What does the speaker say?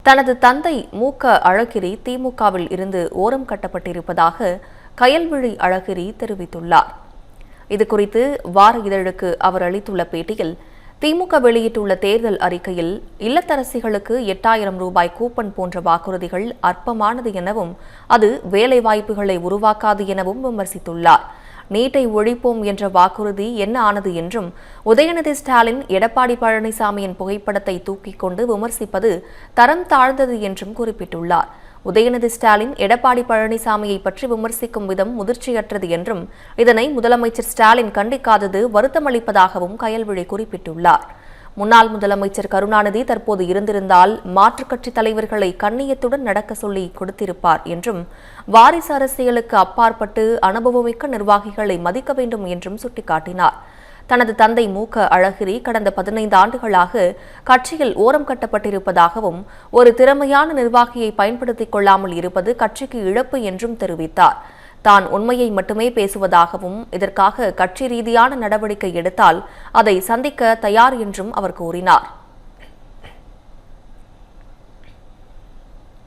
தனது தந்தை அழகிரி திமுகவில் இருந்து ஓரம் கட்டப்பட்டிருப்பதாக கயல்விழி அழகிரி தெரிவித்துள்ளார். இதுகுறித்து வார இதழுக்கு அவர் அளித்துள்ள பேட்டியில், திமுக வெளியிட்டுள்ள தேர்தல் அறிக்கையில் இல்லத்தரசிகளுக்கு 8000 ரூபாய் கூப்பன் போன்ற வாக்குறுதிகள் அற்பமானது எனவும் அது வேலைவாய்ப்புகளை உருவாக்காது எனவும் விமர்சித்துள்ளார். நீட்டை ஒழிப்போம் என்ற வாக்குறுதி என்ன ஆனது என்றும், உதயநிதி ஸ்டாலின் எடப்பாடி பழனிசாமியின் புகைப்படத்தை தூக்கிக் கொண்டு விமர்சிப்பது தரம் தாழ்ந்தது என்றும் குறிப்பிட்டுள்ளார். உதயநிதி ஸ்டாலின் எடப்பாடி பழனிசாமியை பற்றி விமர்சிக்கும் விதம் முதிர்ச்சியற்றது என்றும், இதனை முதலமைச்சர் ஸ்டாலின் கண்டிக்காதது வருத்தமளிப்பதாகவும் கயல்விழி குறிப்பிட்டுள்ளார். முன்னாள் முதலமைச்சர் கருணாநிதி தற்போது இருந்திருந்தால் மாற்றுக் கட்சித் தலைவர்களை கண்ணியத்துடன் நடக்க சொல்லி கொடுத்திருப்பார் என்றும், வாரிசு அரசியலுக்கு அப்பாற்பட்டு அனுபவமிக்க நிர்வாகிகளை மதிக்க வேண்டும் என்றும் சுட்டிக்காட்டினார். தனது தந்தை அழகிரி கடந்த 15 ஆண்டுகளாக கட்சியில் ஓரம் கட்டப்பட்டிருப்பதாகவும், ஒரு திறமையான நிர்வாகியை பயன்படுத்திக் கொள்ளாமல் இருப்பது கட்சிக்கு இழப்பு என்றும் தெரிவித்தார். தான் உண்மையை மட்டுமே பேசுவதாகவும், இதற்காக கட்சி ரீதியான நடவடிக்கை எடுத்தால் அதை சந்திக்க தயார் என்றும் அவர் கூறினார்.